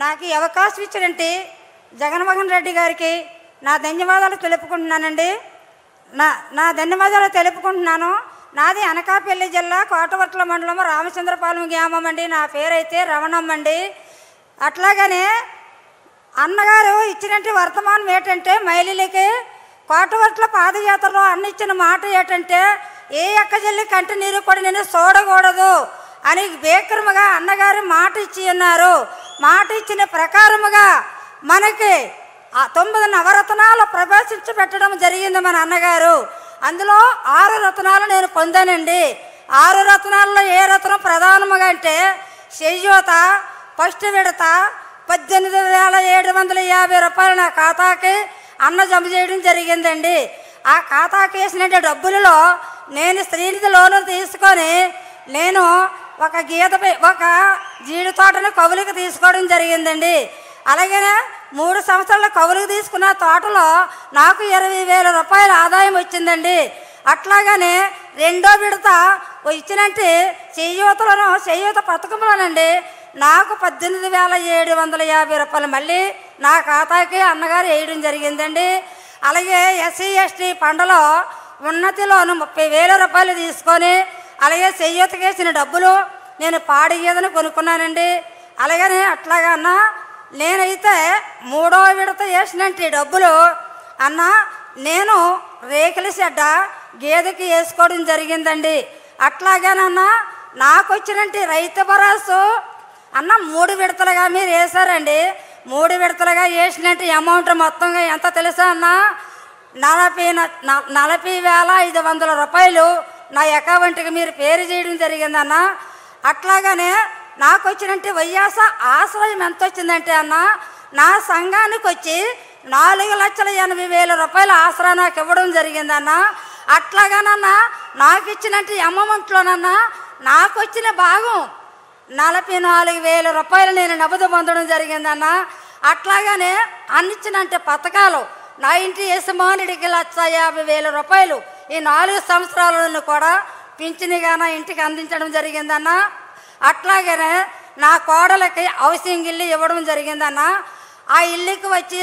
నాకు ఈ అవకాశం ఇచ్చినంటే జగన్మోహన్ రెడ్డి గారికి నా ధన్యవాదాలు తెలుపుకుంటున్నానండి. నా ధన్యవాదాలు తెలుపుకుంటున్నాను. నాది అనకాపల్లి జిల్లా కోటవర్ట్ల మండలం రామచంద్రపాలెం గ్రామం అండి. నా పేరైతే రమణమ్మ అండి. అట్లాగనే అన్నగారు ఇచ్చినట్టు వర్తమానం ఏంటంటే మహిళలకి కోటవర్ట్ల పాదయాత్రలో అన్న ఇచ్చిన మాట ఏంటంటే ఏ అక్కజల్లి కంటి నీరు కూడా నేను చూడకూడదు అని బేకరముగా అన్నగారు మాట ఇచ్చి ఉన్నారు. మాట ఇచ్చిన ప్రకారముగా మనకి 9 నవరత్నాలు ప్రవేశించి పెట్టడం జరిగింది మన అన్నగారు. అందులో 6 రత్నాలు నేను పొందానండి. 6 రత్నాల్లో ఏ రత్నం ప్రధానముగా అంటే చేయూత ఫస్ట్ విడత 18,750 రూపాయలు నా ఖాతాకి అన్న జమ చేయడం జరిగిందండి. ఆ ఖాతాకి వేసిన డబ్బులలో నేను శ్రీనిధి లోను తీసుకొని నేను ఒక జీడి తోటను కవులకు తీసుకోవడం జరిగిందండి. అలాగే 3 సంవత్సరాల కవులకు తీసుకున్న తోటలో నాకు 20,000 రూపాయల ఆదాయం వచ్చిందండి. అట్లాగనే రెండో విడత ఇచ్చినట్టు చేయూత పథకంలోనండి నాకు 18,750 రూపాయలు మళ్ళీ నా ఖాతాకి అన్నగారు వేయడం జరిగిందండి. అలాగే ఎస్సీ ఎస్టీ పంటలో ఉన్నతిలోను 30,000 రూపాయలు తీసుకొని అలాగే చేయూతకి వేసిన డబ్బులు నేను పాడి గేదెను కొనుక్కున్నానండి. అలాగనే అట్లాగా అన్న నేనైతే 3వ విడత వేసినట్టు డబ్బులు అన్న నేను రేకుల షెడ్డ గేదెకి వేసుకోవడం జరిగిందండి. అట్లాగేనన్నా నాకు వచ్చినట్టు రైతు భరోసా అన్న 3 విడతలుగా మీరు వేశారండి. 3 విడతలుగా వేసినట్టు అమౌంట్ మొత్తంగా ఎంత తెలుసా అన్న 40,500 రూపాయలు నా అకౌంట్కి మీరు పేరు చేయడం జరిగిందన్న. అట్లాగనే నాకు వచ్చినట్టు వైఎస్ఆర్ ఆశ్రయం ఎంత వచ్చిందంటే అన్న నా సంఘానికి వచ్చి 4,80,000 రూపాయల ఆసరా నాకు ఇవ్వడం జరిగిందన్న. అట్లాగానన్నా నాకు ఇచ్చినట్టు అమౌంట్లోనన్నా నాకు వచ్చిన భాగం 44,000 రూపాయలు నేను నగదు పొందడం జరిగిందన్న. అట్లాగానే అన్నిచ్చినంటే పథకాలు నా ఇంటి యజమానుడికి 1,50,000 రూపాయలు ఈ 4 సంవత్సరాలను కూడా పింఛనిగా నా ఇంటికి అందించడం జరిగిందన్న. అట్లాగనే నా కోడలకి హౌసింగ్ ఇల్లు ఇవ్వడం జరిగిందన్న. ఆ ఇల్లుకి వచ్చి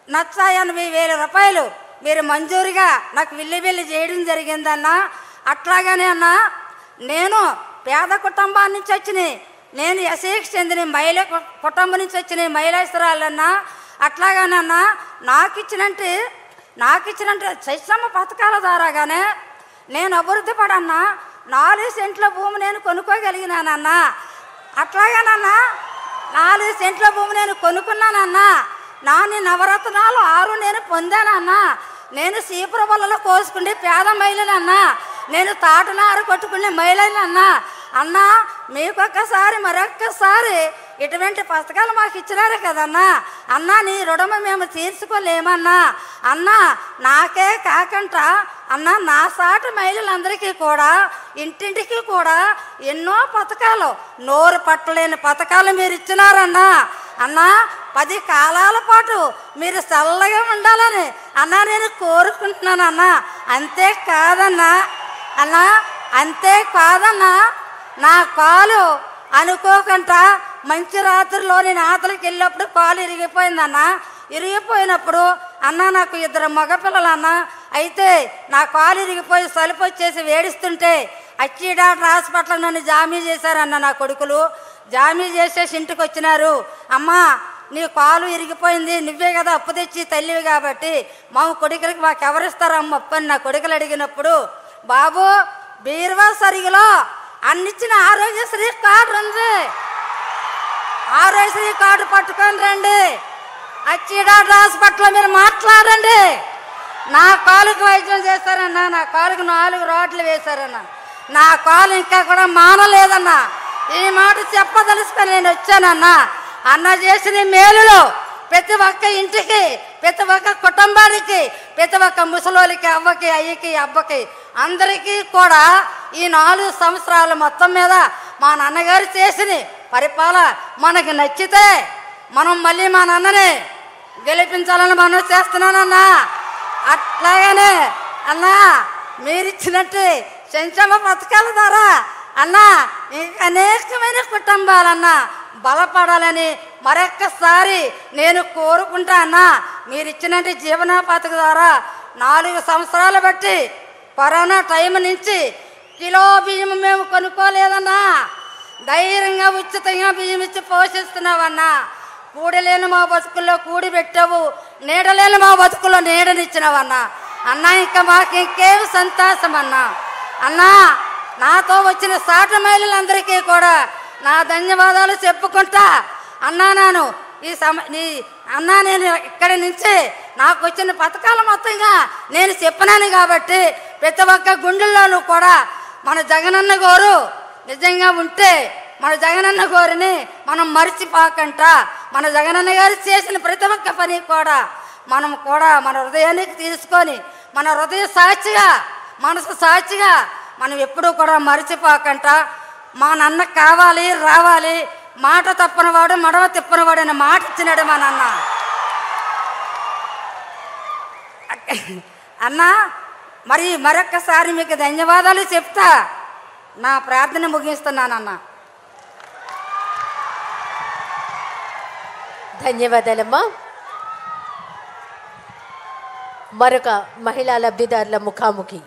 1,80,000 రూపాయలు మీరు మంజూరుగా నాకు విల్లు చేయడం జరిగిందన్న. అట్లాగనే అన్న నేను పేద కుటుంబాల నుంచి వచ్చినాయి, నేను ఎస్సీకి చెందిన మహిళ కుటుంబం నుంచి వచ్చిన మహిళాస్తురాలన్నా. అట్లాగానన్నా నాకు ఇచ్చినట్టు శైశమ్మ పథకాల ద్వారాగానే నేను అభివృద్ధి పడన్నా 4 సెంట్ల భూమి నేను కొనుక్కోగలిగినానన్నా. అట్లాగానన్నా 4 సెంట్ల భూమి నేను కొనుక్కున్నానన్నా. నాని నవరత్నాలు 6 నేను పొందానన్నా. నేను సీపుర బొల్లలో కోసుకుంటే పేద మహిళలన్నా, నేను తాటనారు కొట్టుకునే మహిళలన్నా. అన్నా మీకొక్కసారి మరొక్కసారి ఇటువంటి పథకాలు మాకు ఇచ్చినారు కదన్నా. అన్నా నీ రుణం మేము తీర్చుకోలేమన్నా. అన్నా నాకే కాకుండా అన్నా నా సాటి మహిళలందరికీ కూడా ఇంటింటికి కూడా ఎన్నో పథకాలు నోరు పట్టలేని పథకాలు మీరు ఇచ్చినారన్నా. అన్నా 10 కాలాల పాటు మీరు చల్లగా ఉండాలని అన్నా నేను కోరుకుంటున్నానన్నా. అంతేకాదన్నా నా కాలు అనుకోకుండా మంచి రాత్రిలో నేను ఆతలకి వెళ్ళినప్పుడు కాలు ఇరిగిపోయిందన్నా. ఇరిగిపోయినప్పుడు అన్న నాకు 2 మగపిల్లలన్నా. అయితే నా కాలు ఇరిగిపోయి సలుపు వచ్చేసి వేడిస్తుంటే డాక్టర్ హాస్పిటల్ నన్ను జామీ చేశారన్న. నా కొడుకులు జామీ చేసేసి ఇంటికి వచ్చినారు. అమ్మా నీ కాలు ఇరిగిపోయింది, నువ్వే కదా అప్పు తెచ్చి తల్లివి కాబట్టి మా కొడుకులకి మాకెవరిస్తారా అమ్మ అప్పు అని నా కొడుకులు అడిగినప్పుడు, బాబు బీర్వా సరిగిలో అన్నిచ్చిన ఆరోగ్యశ్రీ కార్డు ఉంది, ఆరోగ్యశ్రీ కార్డు పట్టుకొని రండి, డాక్టర్ హాస్పిటల్లో మీరు మాట్లాడండి. నా కాలుకి వైద్యం చేశారన్నా. నా కాలుకి 4 రాడ్లు వేశారన్నా. నా కాలు ఇంకా కూడా మానలేదన్నా. ఈ మాట చెప్పదలుసుకొని నేను వచ్చానన్నా. అన్న చేసిన మేలులో ప్రతి ఒక్క ఇంటికి, ప్రతి ఒక్క కుటుంబానికి, ప్రతి ఒక్క ముసలోళ్ళకి, అవ్వకి, అయ్యకి, అబ్బకి అందరికీ కూడా ఈ 4 సంవత్సరాల మొత్తం మీద మా నాన్నగారు చేసిన పరిపాలన మనకి నచ్చితే మనం మళ్ళీ మా నాన్నని గెలిపించాలని మనం చేస్తున్నానన్నా. అట్లాగనే అన్నా మీరిచ్చినట్టు సంక్షేమ పథకాల ద్వారా అన్నా అనేకమైన కుటుంబాలన్నా బలపడాలని మరొక్కసారి నేను కోరుకుంటా అన్నా. మీరు ఇచ్చినట్టు జీవనోపాధి ద్వారా 4 సంవత్సరాలు బట్టి కరోనా టైం నుంచి కిలో బియ్యం మేము కొనుక్కోలేదన్నా. ధైర్యంగా ఉచితంగా బియ్యం ఇచ్చి పోషిస్తున్నావన్నా. కూడలేని మా బతుకుల్లో కూడి పెట్టావు, నీడలేని మా బతుకుల్లో నీడనిచ్చినావన్నా. అన్నా ఇంకా మాకు ఇంకేమి సంతోషం అన్నా. అన్నా నాతో వచ్చిన సాటి మహిళలందరికీ కూడా నా ధన్యవాదాలు చెప్పుకుంటా. అన్నా నేను ఇక్కడి నుంచి నాకు వచ్చిన పథకాలు మొత్తంగా నేను చెప్పినాను కాబట్టి ప్రతి ఒక్క గుండెల్లోనూ కూడా మన జగనన్న గారు నిజంగా ఉంటే మన జగనన్న గారిని మనం మర్చిపోకంట. మన జగనన్న గారు చేసిన ప్రతి ఒక్క పని కూడా మనం కూడా మన హృదయానికి తీసుకొని మన హృదయ సాక్షిగా మనసు సాక్షిగా మనం ఎప్పుడూ కూడా మర్చిపోకంట. మా నాన్న కావాలి రావాలి, మాట తప్పనివాడు మడవ తిప్పనివాడు అనే మాట ఇచ్చినాడు మా నాన్న. అన్నా మరి మరొక్కసారి మీకు ధన్యవాదాలు చెప్తా నా ప్రార్థన ముగిస్తున్నానన్నా. ధన్యవాదాలమ్మా. మరొక మహిళా లబ్ధిదారుల ముఖాముఖి.